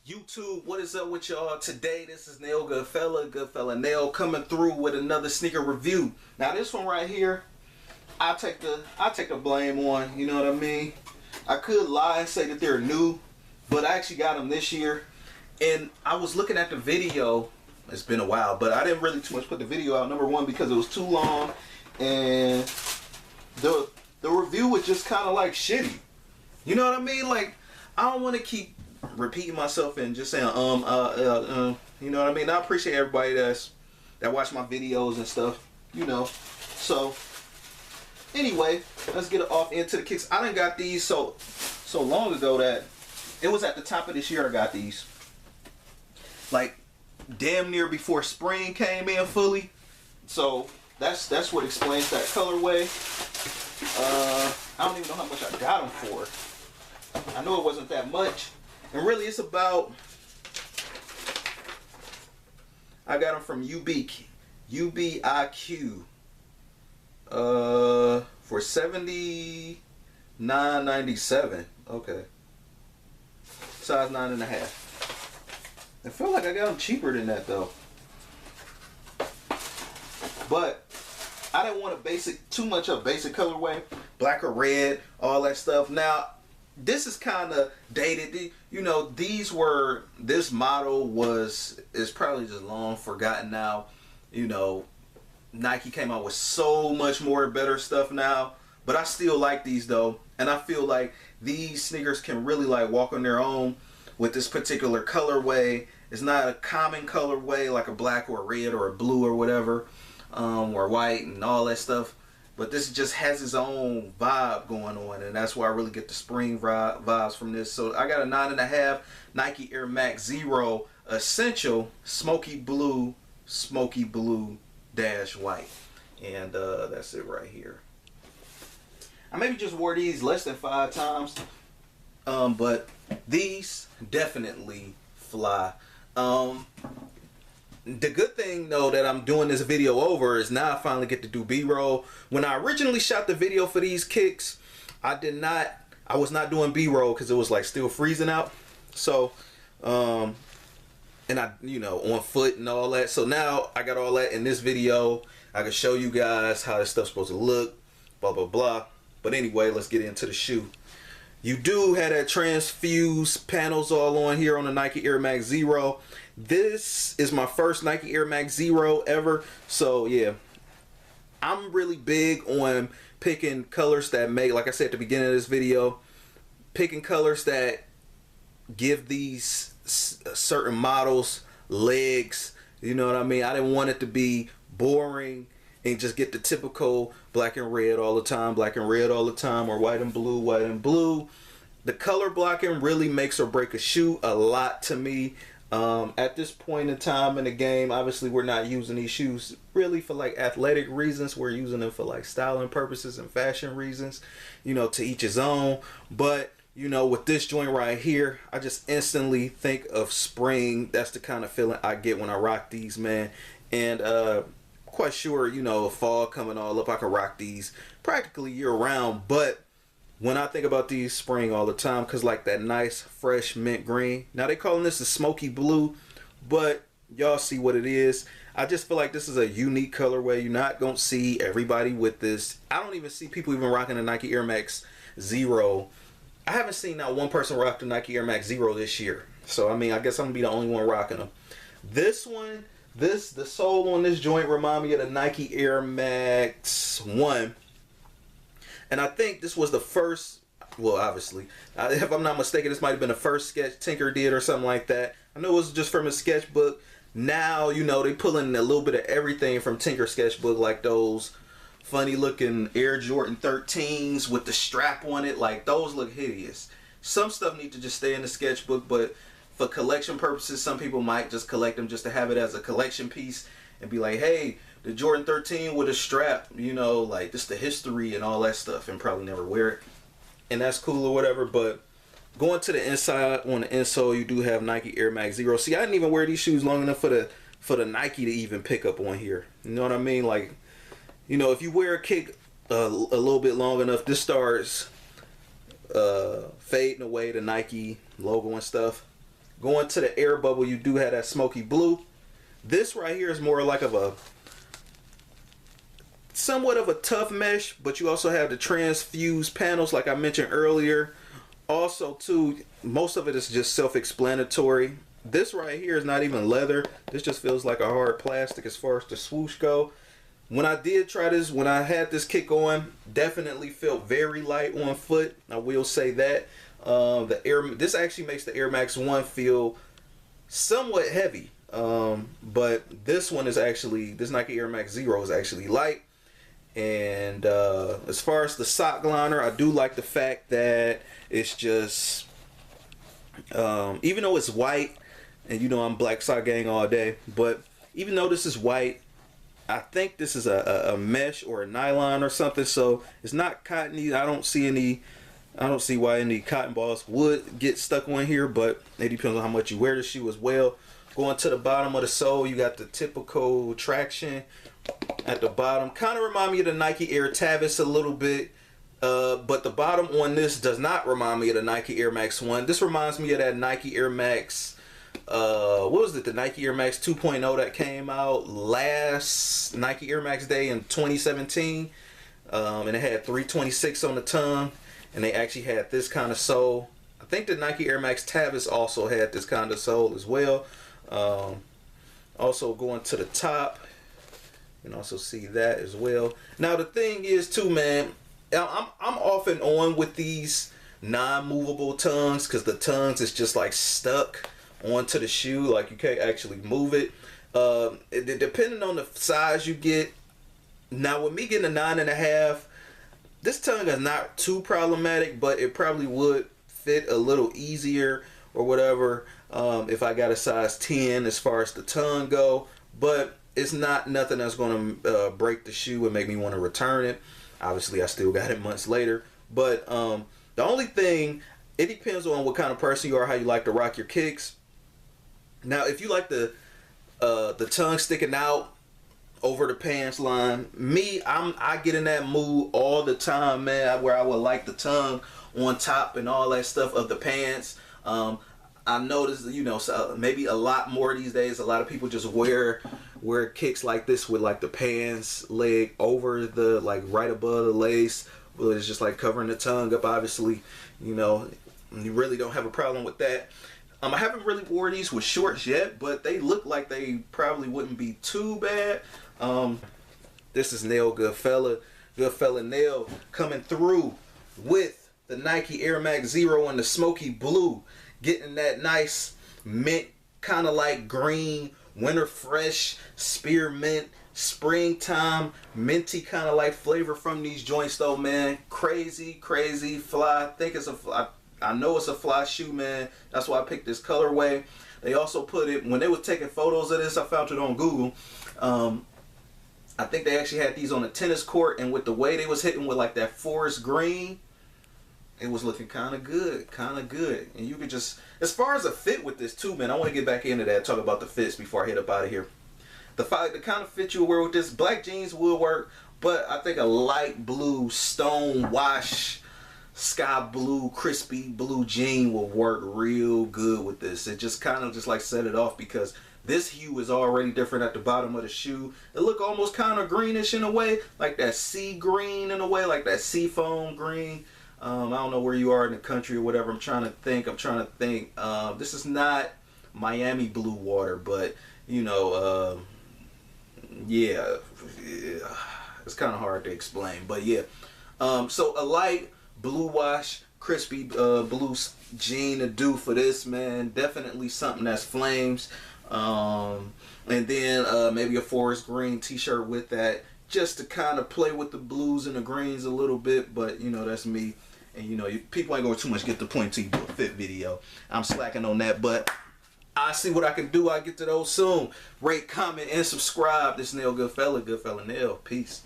YouTube, what is up with y'all? Today, this is Nail Goodfella Nail coming through with another sneaker review. Now, this one right here, I take the blame on. You know what I mean? I could lie and say that they're new, but I actually got them this year. And I was looking at the video. It's been a while, but I didn't really too much put the video out. Number one, because it was too long, and the review was just kind of like shitty. You know what I mean? Like, I don't want to keep repeating myself and just saying you know what I mean? I appreciate everybody that watch my videos and stuff, you know. So anyway, let's get off into the kicks. I done got these so long ago that it was at the top of this year. I got these like damn near before spring came in fully. So that's what explains that colorway. I don't even know how much I got them for. I know it wasn't that much. And really, it's about, I got them from UBIQ for $79.97. Okay, size 9.5. I feel like I got them cheaper than that though. But I didn't want too much of basic colorway, black or red, all that stuff. Now, this is kind of dated. You know, this model is probably just long forgotten now. You know, Nike came out with so much more better stuff now, but I still like these though. And I feel like these sneakers can really like walk on their own with this particular colorway. It's not a common colorway like a black or a red or a blue or whatever, or white and all that stuff. But this just has its own vibe going on, and that's why I really get the spring vibes from this. So I got a 9.5 Nike Air Max Zero Essential Smoky Blue dash white, and that's it right here. I maybe just wore these less than 5 times, but these definitely fly. The good thing though that I'm doing this video over is now I finally get to do B-roll. When I originally shot the video for these kicks, I was not doing B-roll because it was like still freezing out. So and I, you know, on foot and all that. So now I got all that in this video. I can show you guys how this stuff's supposed to look, blah blah blah. But anyway, let's get into the shoe. You do have that transfuse panels all on here on the Nike Air Max Zero. This is my first Nike Air Max Zero ever. So yeah, I'm really big on picking colors that make, like I said at the beginning of this video, picking colors that give these certain models legs. You know what I mean? I didn't want it to be boring and just get the typical black and red all the time, black and red all the time, or white and blue, white and blue. The color blocking really makes or break a shoe a lot to me. At this point in time in the game, obviously we're not using these shoes really for like athletic reasons. We're using them for like styling purposes and fashion reasons, you know, to each his own. But you know, with this joint right here, I just instantly think of spring. That's the kind of feeling I get when I rock these, man. And quite sure, you know, fall coming all up, I can rock these practically year round. But when I think about these, spring all the time, because like that nice fresh mint green. Now they calling this a smoky blue, but y'all see what it is. I just feel like this is a unique colorway. You're not gonna see everybody with this. I don't even see people even rocking the Nike Air Max Zero. I haven't seen not one person rock the Nike Air Max Zero this year. So I mean, I guess I'm gonna be the only one rocking them. This one, the sole on this joint remind me of the Nike Air Max 1. And I think this was the first, well, obviously, if I'm not mistaken, this might have been the first sketch Tinker did or something like that. I know it was just from his sketchbook. Now, you know, they pulling a little bit of everything from Tinker sketchbook, like those funny looking Air Jordan 13s with the strap on it. Like, those look hideous. Some stuff need to just stay in the sketchbook, but for collection purposes, some people might just collect them just to have it as a collection piece and be like, hey, the Jordan 13 with a strap, you know, like just the history and all that stuff, and probably never wear it. And that's cool or whatever. But going to the inside, on the insole, you do have Nike Air Max Zero. See, I didn't even wear these shoes long enough for the Nike to even pick up on here. You know what I mean? Like, you know, if you wear a kick a little bit long enough, this starts fading away the Nike logo and stuff. Going to the air bubble, you do have that smoky blue. This right here is more like of a somewhat of a tough mesh, but you also have the transfused panels like I mentioned earlier. Also too, most of it is just self-explanatory. This right here is not even leather. This just feels like a hard plastic as far as the swoosh go. When I did try this, when I had this kick on, definitely felt very light on foot. I will say that. This actually makes the Air Max 1 feel somewhat heavy. But this one is actually, this Nike Air Max 0 is actually light. And as far as the sock liner, I do like the fact that it's just, even though it's white, and you know I'm black sock gang all day, but even though this is white, I think this is a mesh or a nylon or something, so it's not cottony. I don't see why any cotton balls would get stuck on here, but it depends on how much you wear the shoe as well. Going to the bottom of the sole, you got the typical traction at the bottom. Kind of remind me of the Nike Air Tavis a little bit, but the bottom on this does not remind me of the Nike Air Max 1. This reminds me of that Nike Air Max, what was it, the Nike Air Max 2.0 that came out last Nike Air Max Day in 2017, and it had 326 on the tongue, and they actually had this kind of sole. I think the Nike Air Max Tavis also had this kind of sole as well. Also going to the top, you can also see that as well. Now the thing is too, man, I'm off and on with these non-movable tongues, because the tongues is just like stuck onto the shoe, like you can't actually move it. Depending on the size you get. Now with me getting a 9.5, this tongue is not too problematic, but it probably would fit a little easier or whatever if I got a size 10 as far as the tongue go. But it's not nothing that's going to break the shoe and make me want to return it. Obviously I still got it months later, but the only thing, it depends on what kind of person you are, how you like to rock your kicks. Now if you like the tongue sticking out over the pants line, me, I get in that mood all the time, man, where I would like the tongue on top and all that stuff of the pants. I noticed, you know, so maybe a lot more these days, a lot of people just wear kicks like this with like the pants leg over the, like right above the lace. Well, it's just like covering the tongue up, obviously, you know, you really don't have a problem with that. I haven't really wore these with shorts yet, but they look like they probably wouldn't be too bad. This is Nail Goodfella Nail coming through with the Nike Air Max 0 in the smoky blue, getting that nice mint, kind of like green, winter fresh, spearmint, springtime, minty kind of like flavor from these joints though, man. Crazy, crazy fly. I know it's a fly shoe, man. That's why I picked this colorway. They also put it, when they were taking photos of this, I found it on Google. I think they actually had these on a tennis court, and with the way they was hitting with like that forest green, it was looking kind of good, And you could just, as far as a fit with this too, man, I want to get back into that, talk about the fits before I head up out of here. The kind of fit you wear with this, black jeans will work, but I think a light blue stone wash, sky blue, crispy blue jean will work real good with this. It just kind of just like set it off, because this hue is already different at the bottom of the shoe. It look almost kind of greenish in a way, like that sea green in a way, like that sea foam green. I don't know where you are in the country or whatever. I'm trying to think. This is not Miami blue water, but you know, yeah, it's kind of hard to explain, but yeah. So a light blue wash, crispy blue jean to do for this, man. Definitely something that's flames. And then maybe a forest green t-shirt with that, just to kind of play with the blues and the greens a little bit. But you know, that's me, and you know, people ain't gonna too much get the point till you do a fit video. I'm slacking on that, but I see what I can do. I get to those soon. Rate, comment, and subscribe. This Nail Goodfella Nail. Peace.